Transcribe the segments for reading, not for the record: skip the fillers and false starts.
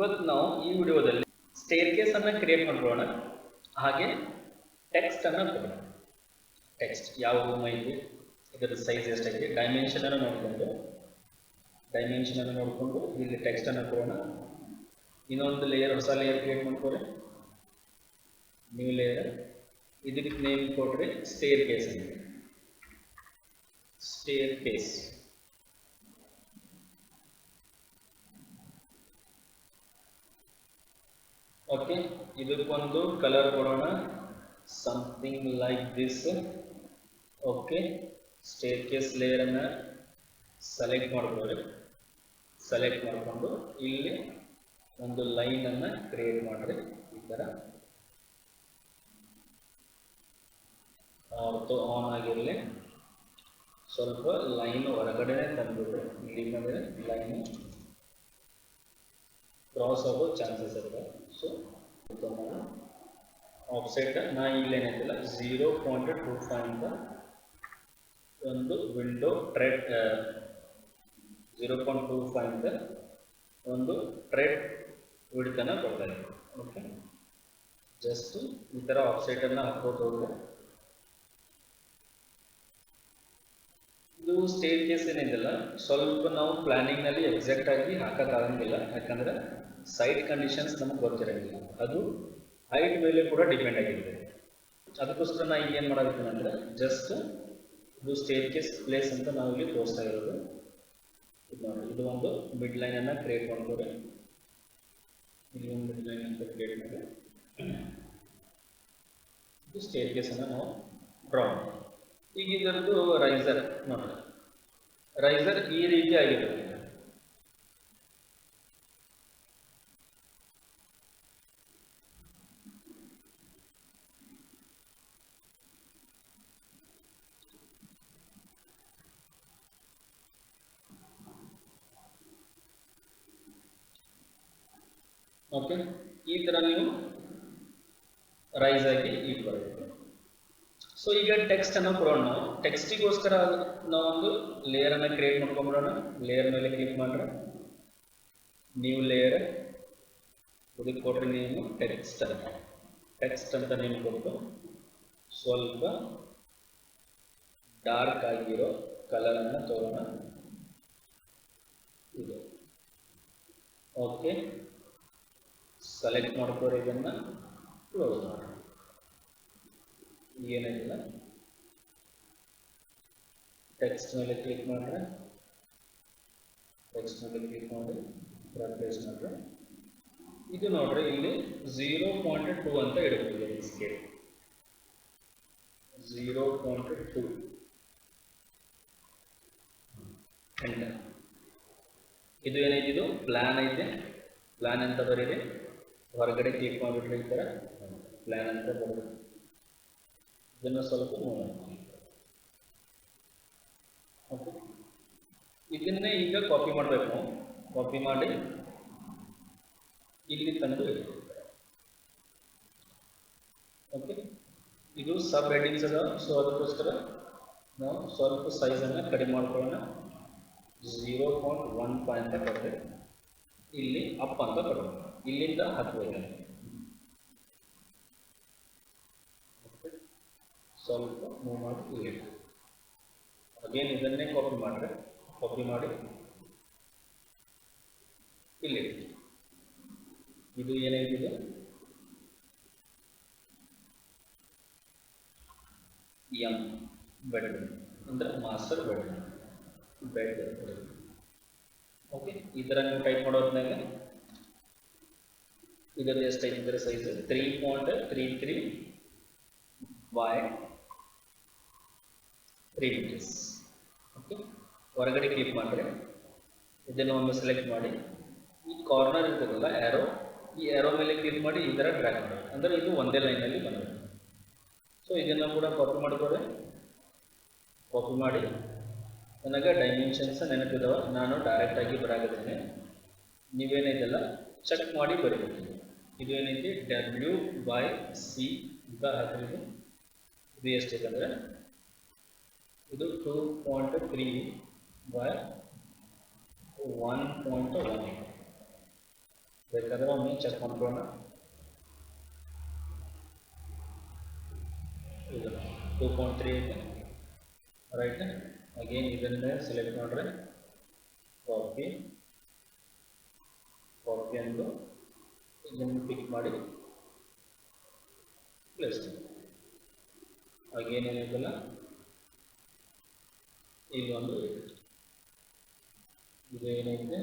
ಇವತ್ತು ನಾವು ಈ ವಿಡಿಯೋದಲ್ಲಿ ಸ್ಟೇರ್ಕೇಸ್ ಅನ್ನು ಕ್ರಿಯೇಟ್ ಮಾಡೋಣ, ಹಾಗೆ ಟೆಕ್ಸ್ಟ್ ಅನ್ನು ಕೊಡೋಣ. ಟೆಕ್ಸ್ಟ್ ಯಾವ ರೂಮ್ ಐತಿ, ಇದರ ಸೈಜ್ ಎಷ್ಟೈತಿ, ಡೈಮೆನ್ಷನ್ ಅನ್ನು ನೋಡಿಕೊಂಡು ಇಲ್ಲಿ ಟೆಕ್ಸ್ಟ್ ಅನ್ನು ಕೊಡೋಣ. ಇನ್ನೊಂದು ಲೇಯರ್, ಹೊಸ ಲೇಯರ್ ಕ್ರಿಯೇಟ್ ಮಾಡ್ಕೊರಿ, ನ್ಯೂ ಲೇಯರ್. ಇದಕ್ಕೆ ನೇಮ್ ಕೊಟ್ರಿ ಸ್ಟೇರ್ಕೇಸ್ ಅಂತ. Staircase okay. ಇದಕ್ಕೊಂದು ಕಲರ್ ಕೊಡೋಣ, something like this. Okay, staircase layer ಅನ್ನ ಸೆಲೆಕ್ಟ್ ಮಾಡ್ಕೊಳ್ಳಿ. ಸೆಲೆಕ್ಟ್ ಮಾಡಿಕೊಂಡು ಇಲ್ಲಿ ಒಂದು ಲೈನ್ ಅನ್ನ ಕ್ರಿಯೇಟ್ ಮಾಡ್ರಿ. ಈ ತರ ಆರ್ಥೋ ಆನ್ ಆಗಿರಲಿ. ಸ್ವಲ್ಪ ಲೈನ್ ಹೊರಗಡೆ ತಂದ್ಬಿಟ್ರೆ ಇಲ್ಲಿ ಬಂದರೆ ಲೈನ್ ಕ್ರಾಸ್ ಆಗೋ ಚಾನ್ಸಸ್ ಇರುತ್ತೆ. ಸೊ ಆಫ್ಸೆಟ್ ನಾ ಇಲ್ಲಿ ಏನೈತಿಲ್ಲ 0.25 ಅಂತ ಒಂದು ವಿಂಡೋ ಟ್ರೆಡ್ 0.25 ಅಂತ ಒಂದು ಟ್ರೆಡ್ ವಿಡ್ತನ್ನ ಕೊಡ್ತಾ ಇದ್ದೀವಿ. ಓಕೆ, ಜಸ್ಟ್ ಈ ಥರ ಆಫ್ಸೆಟ್ ಅನ್ನು ಹಾಕೋದು ಹೋದ್ರೆ ಇದು ಸ್ಟೇರ್ಕೇಸ್ ಏನಿದೆಯಲ್ಲ, ಸ್ವಲ್ಪ ನಾವು ಪ್ಲಾನಿಂಗ್ ನಲ್ಲಿ ಎಕ್ಸಾಕ್ಟ್ ಆಗಿ ಹಾಕಕ್ಕಾಗಂಗಿಲ್ಲ. ಯಾಕಂದ್ರೆ ಸೈಟ್ ಕಂಡೀಷನ್ಸ್ ನಮಗೆ ಗೊತ್ತಿರಂಗಿಲ್ಲ, ಅದು ಹೈಟ್ ಮೇಲೆ ಕೂಡ ಡಿಪೆಂಡ್ ಆಗಿರುತ್ತೆ. ಅದಕ್ಕೋಸ್ಕರ ನಾ ಈಗ ಏನು ಮಾಡಬೇಕು ಅಂದ್ರೆ ಜಸ್ಟ್ ಇದು ಸ್ಟೇರ್ಕೇಸ್ ಪ್ಲೇಸ್ ಅಂತ ನಾವು ಇಲ್ಲಿ ತೋರಿಸ್ತಾ ಇರೋದು. ಇದು ನೋಡಿ, ಇದು ಒಂದು ಮಿಡ್ ಲೈನ್ ಅನ್ನ ಕ್ರಿಯೇಟ್ ಮಾಡ್ಬೋದು. ಇಲ್ಲಿ ಒಂದು ಮಿಡ್ ಲೈನ್ ಅಂತ ಕ್ರಿಯೇಟ್ ಮಾಡಿ ಇದು ಸ್ಟೇರ್ಕೇಸ್ ಅನ್ನ ನಾವು ಡ್ರಾ ಮಾಡ್ತೀವಿ. ಈಗ ಇದರದ್ದು ರೈಸರ್ ನೋಡಿ, ರೈಸರ್ ಈ ರೀತಿ ಆಗಿರುತ್ತೆ. ಓಕೆ, ಈ ತರ ನೀವು ರೈಸ್ ಆಗಿ ಈಗ ಬರುತ್ತೆ. ಸೊ ಈಗ ಟೆಕ್ಸ್ಟ್ ಅನ್ನು ಕೊಡೋಣ. ನಾವು ಟೆಕ್ಸ್ಟಿಗೋಸ್ಕರ ನಾವೊಂದು ಲೇಯರ್ ಅನ್ನು ಕ್ರಿಯೇಟ್ ಮಾಡ್ಕೊಂಡ್ಬಿಡೋಣ. ಲೇಯರ್ ಮೇಲೆ ಕ್ಲಿಕ್ ಮಾಡ್ರೆ ನ್ಯೂ ಲೇಯರ್, ಇದಕ್ಕೆ ಕೊಟ್ರೆ ನೀವು ಟೆಕ್ಸ್ಟ್ ಅಂತ ನೇಮ್ ಕೊಟ್ಟು ಸ್ವಲ್ಪ ಡಾರ್ಕ್ ಆಗಿರೋ ಕಲರ್ ಅನ್ನು ತಗೋಣ. ಇದು ಓಕೆ, ಸೆಲೆಕ್ಟ್ ಮಾಡ್ಕೋರಿ, ಇದನ್ನ ಕ್ಲೋಸ್ ಮಾಡಿ. ಏನಿಲ್ಲ, ಟೆಕ್ಸ್ಟ್ ಮೇಲೆ ಕ್ಲಿಕ್ ಮಾಡ್ರೆ ಪ್ಲೇಸ್ ಮಾಡ್ರೆ ಇದು ನೋಡ್ರಿ ಇಲ್ಲಿ 0.2 ಅಂತ ಇಡಬಹುದು. Scale 0.2 enter. ಇದು ಏನೈತಿ, ಇದು ಪ್ಲಾನ್ ಐತೆ. ಪ್ಲಾನ್ ಅಂತ ಬರೀರಿ, ಹೊರಗಡೆ ಕ್ಲಿಕ್ ಮಾಡಿಬಿಟ್ರೆ ಈ ತರ ಪ್ಲಾನ್ ಅಂತ ಬರೋದು. ಇದನ್ನು ಸ್ವಲ್ಪ ನೋಡೋಣ. ಓಕೆ, ಇದನ್ನೇ ಈಗ ಕಾಪಿ ಮಾಡಬೇಕು. ಕಾಪಿ ಮಾಡಿ ಇಲ್ಲಿ ತಂದು ಇಡ್ತೀವಿ. ಓಕೆ, ಇದು ಸಬ್ ಹೆಡಿಂಗ್ಸ್ ಅದ. ಸೊ ಅದಕ್ಕೋಸ್ಕರ ನಾವು ಸ್ವಲ್ಪ ಸೈಜ್ ಅನ್ನ ಕಡಿಮೆ ಮಾಡ್ಕೊಳ್ಳೋಣ. 0.15 ಅಂತ ಕೊಟ್ಟರೆ ಇಲ್ಲಿ ಅಪ್ ಅಂತ ಕೊಡೋಣ. ಇಲ್ಲಿಂದ ಹಾಕಬೇಕು. ಸ್ವಲ್ಪ ಮೂವ್ ಮಾಡಿ ಇಲ್ಲಿ ಅಗೇನ್ ಇದನ್ನೇ ಕಾಪಿ ಮಾಡಿ ಇಲ್ಲಿ. ಇದು ಏನಾಗಿದೆ, ಎಂ ಬೆಡ್ ಅಂದ್ರೆ ಮಾಸ್ಟರ್ ಬೆಡ್. ಓಕೆ, ಈ ತರ ನೀವು ಟೈಪ್ ಮಾಡೋದ್ನಾಗ ಇದರಲ್ಲಿ ಎಷ್ಟೈತೆ ಇದರ ಸೈಜ್ 3.33 by 3 meters. ಓಕೆ, ಹೊರಗಡೆ ಕ್ಲಿಕ್ ಮಾಡಿದ್ರೆ ಇದನ್ನು ಒಮ್ಮೆ ಸೆಲೆಕ್ಟ್ ಮಾಡಿ ಈ ಕಾರ್ನರ್ ಇರ್ತದಲ್ಲ ಆರೋ, ಈ ಆರೋ ಮೇಲೆ ಕ್ಲಿಕ್ ಮಾಡಿ ಈ ತರ ಡ್ರ್ಯಾಗ್ ಮಾಡಿ, ಅಂದ್ರೆ ಇದು ಒಂದೇ ಲೈನ್ ಅಲ್ಲಿ ಬಂದಿದೆ. ಸೊ ಇದನ್ನು ಕೂಡ ಕಾಪಿ ಮಾಡಿ ನನಗೆ ಡೈಮೆನ್ಷನ್ಸ್ ನೆನಪಿದಾವ, ನಾನು ಡೈರೆಕ್ಟ್ ಆಗಿ ಬರಾಕತ್ತೇನೆ. ನೀವೇನೈತಲ್ಲ ಚೆಕ್ ಮಾಡಿ ಬರೀಬೇಕು. ಇದು ಏನೈತಿ W/C ಅಂತ ಹಾಕಿದ್ರೆ ಇದು ಎಷ್ಟೈತೆ ಅಂದ್ರೆ ಇದು 2.3 by 1.1. ಬೇಕಾದ್ರೆ ಒಮ್ಮೆ ಚೆಕ್ ಮಾಡ್ಕೊಳ್ಳೋಣ. ಇದು 2.3 ಐತೆ ರೈಟ್. ಅಗೇನ್ ಇದನ್ನೇ ಸೆಲೆಕ್ಟ್ ಮಾಡ್ರೆ ಕಾಪಿ ಅಂದು ಇದನ್ನು ಪಿಕ್ ಮಾಡಿ ಪ್ಲೇಸ್ ಮಾಡಿ. ಅಗೇನ್ ಏನಿದೆಲ್ಲ ಇಲ್ಲಿ ಒಂದು ಇದು ಏನೈತೆ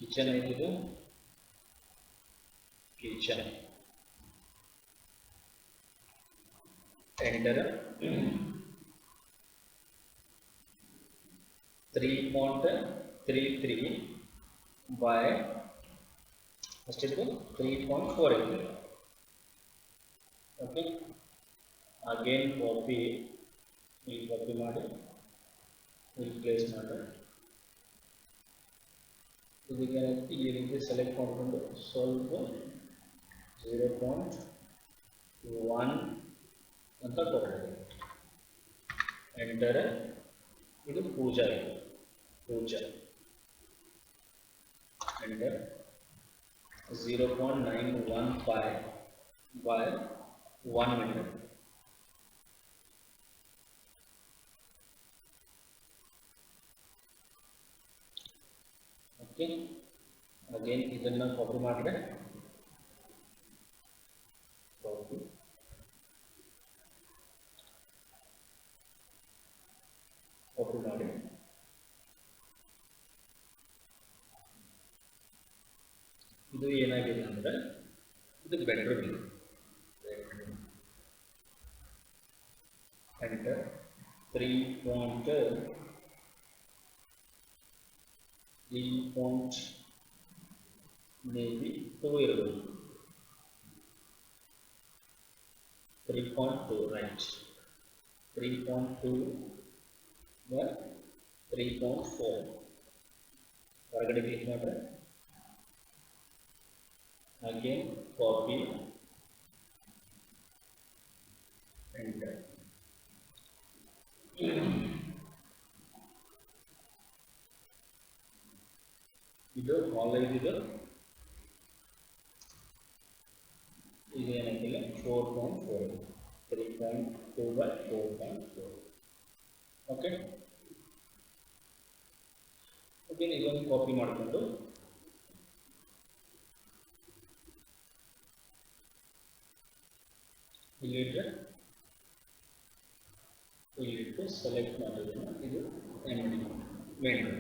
ಕಿಚನ್ ಐತೆ, ಇದು ಕಿಚನ್. ಎಂಟರ್ 3.33 by ಎಷ್ಟಿದೆ 3.4 ಇದೆ. ಓಕೆ, ಅಗೇನ್ ಕಾಪಿ ಮಾಡಿ ಇಲ್ಲಿ ಪ್ಲೇಸ್ ಮಾಡಿ. ಇದಕ್ಕೆ ಈ ರೀತಿ ಸೆಲೆಕ್ಟ್ ಮಾಡಿಕೊಂಡು ಸ್ವಲ್ಪ 0.1 ಅಂತ ಕೊಟ್ಟಿದೆ. ಎಂಟರ್. ಇದು ಪೂಜಾ ಇದೆ, Pooja. Enter 0.915 by 1 minute. Okay, again ಇದನ್ನ ಕಾಪಿ ಮಾಡಿದ್ರೆ ಕಾಪಿ ಮಾಡಿ ಇದು ಏನಾಗಿದೆ ಅಂದ್ರೆ ಇದು ಬೆಡ್ರೂಮ್ ಇದೆ. ಎಂಟರ್ 3.2 ಇರಬಹುದು. 3.2 ರೈಟ್. 3.2 3.4 ಹೊರಗಡೆ ಕ್ಲಿಕ್ ಮಾಡ್ರೆ ಅಗೇನ್ ಕಾಪಿ ಎಂಟರ್. ಇದು ಕಾಲೇಜ್. ಇದು ಏನಾಗಿಲ್ಲ 4.4 3.2 by 4.4. ಓಕೆ, ಅಗೇನ್ ಇದನ್ನು ಕಾಪಿ ಮಾಡಿಕೊಂಡು ಇಲ್ಲಿಟ್ಟು ಸೆಲೆಕ್ಟ್ ಮಾಡೋದನ್ನ ಇದು ಎಂಡಿ ಮೇನ್.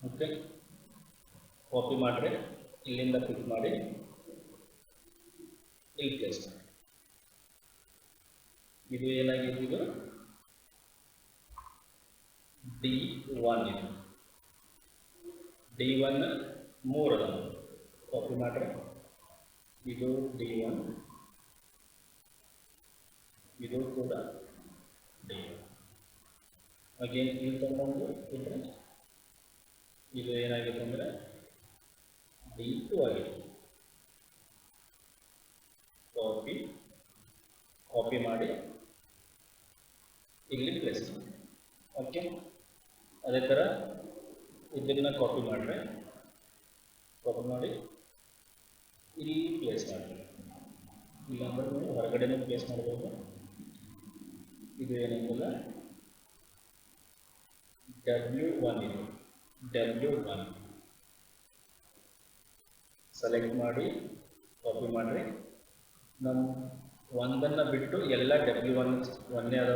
ಓಕೆ, ಕಾಪಿ ಮಾಡ್ರೆ ಇಲ್ಲಿಂದ ಕ್ಲಿಕ್ ಮಾಡಿ ಇಲ್ಲಿ ಪ್ಲೇಸ್ ಮಾಡಿ. ಇದು ಏನಾಗಿದೆ, ಇದು D1 ಇದೆ. D1 3 ಅದ. ಕಾಪಿ ಮಾಡ್ರೆ ಇದು D1, ಇದು ಕೂಡ D1. ಅಗೇನ್ ಇಲ್ಲಿ ತಗೊಂಡು ಇದ್ರೆ ಇದು ಏನಾಗಿದೆ ಅಂದ್ರೆ D2 ಆಗಿದೆ. ಕಾಪಿ ಮಾಡಿ ಇಲ್ಲಿ ಪ್ಲೇಸ್ ಮಾಡಿ. ಓಕೆ, ಅದೇ ಥರ ಇದನ್ನ ಕಾಪಿ ಮಾಡಿ ಇಲ್ಲಿ ಪ್ಲೇಸ್ ಮಾಡಿ. ಇಲ್ಲಾಂದ್ರೆ ನೀವು ಹೊರಗಡೆನೂ ಪ್ಲೇಸ್ ಮಾಡ್ಬೋದು. ಇದು ಏನಿಲ್ಲ W1 ಇದೆ. W1 ಸೆಲೆಕ್ಟ್ ಮಾಡಿ ಕಾಪಿ ಮಾಡ್ರಿ. ನಮ್ಮ ಒಂದನ್ನು ಬಿಟ್ಟು ಎಲ್ಲ W1 ಒಂದೇ ಆದ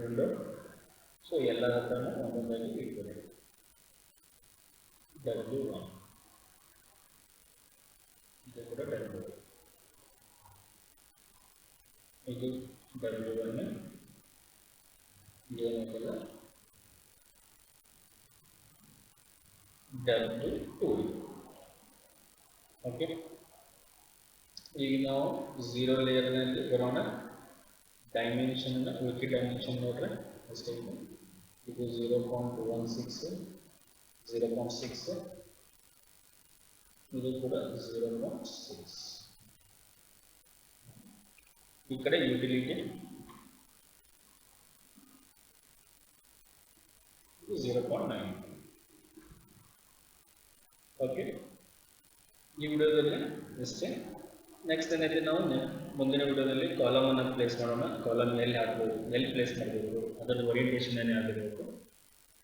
ವಿಂಡೋ. ಸೊ ಎಲ್ಲ ಹತ್ರನೂ ಒಂದೊಂದಾಗಿ ಇಟ್ಕೊಳ್ಳಿ. W1 ಇದು ಕೂಡ W1. ಇದು W1 ಏನಾಗಲ್ಲ W2. ಓಕೆ, ಈಗ ನಾವು 0 ಲೇಯರ್ನಲ್ಲಿ ಬರೋಣ. ಡೈಮೆನ್ಷನ್ ವಿಕಿ ಡೈಮೆನ್ಷನ್ ನೋಡ್ರೆ ಅಷ್ಟೇ. ಇದು 0.16 0.6 ಇದು ಕೂಡ 0.6. ಈ ಕಡೆ ಯುಟಿಲಿಟಿ 0.9. ಓಕೆ, ಈ ವಿಡಿಯೋದಲ್ಲಿ ಇಷ್ಟೇ. ನೆಕ್ಸ್ಟ್ ಏನೈತೆ, ನಾವು ಮುಂದಿನ ವಿಡಿಯೋದಲ್ಲಿ ಕಾಲಮ್ ಅನ್ನು ಪ್ಲೇಸ್ ಮಾಡೋಣ. ಕಾಲಮ್ ಎಲ್ಲಿ ಹಾಕಬೇಕು, ಎಲ್ಲಿ ಪ್ಲೇಸ್ ಮಾಡಬೇಕು, ಅದರ ಓರಿಯಂಟೇಷನ್ ಏನೇ ಆಗಿರಬೇಕು,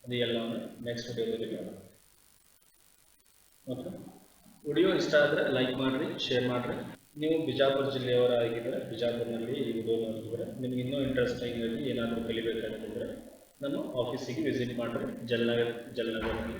ಅದು ಎಲ್ಲವನ್ನು ನೆಕ್ಸ್ಟ್ ವಿಡಿಯೋದಲ್ಲಿ ನೋಡೋಣ. ಓಕೆ, ವಿಡಿಯೋ ಇಷ್ಟ ಆದರೆ ಲೈಕ್ ಮಾಡಿರಿ, ಶೇರ್ ಮಾಡಿರಿ. ನೀವು ಬಿಜಾಪುರ ಜಿಲ್ಲೆಯವರ ಆಗಿದ್ದರೆ, ಬಿಜಾಪುರನಲ್ಲಿ ಈ ವಿಡಿಯೋ ನೋಡಿದ್ರೆ ನಿಮ್ಗೆ ಇನ್ನೂ ಇಂಟ್ರೆಸ್ಟಿಂಗ್ ಆಗಿ ಏನಾದರೂ ಕಲಿಬೇಕಾಗಿದ್ದರೆ ನಮ್ಮ ಆಫೀಸಿಗೆ ವಿಸಿಟ್ ಮಾಡಿರಿ, ಜಲ್ನಗರ್ನಲ್ಲಿ.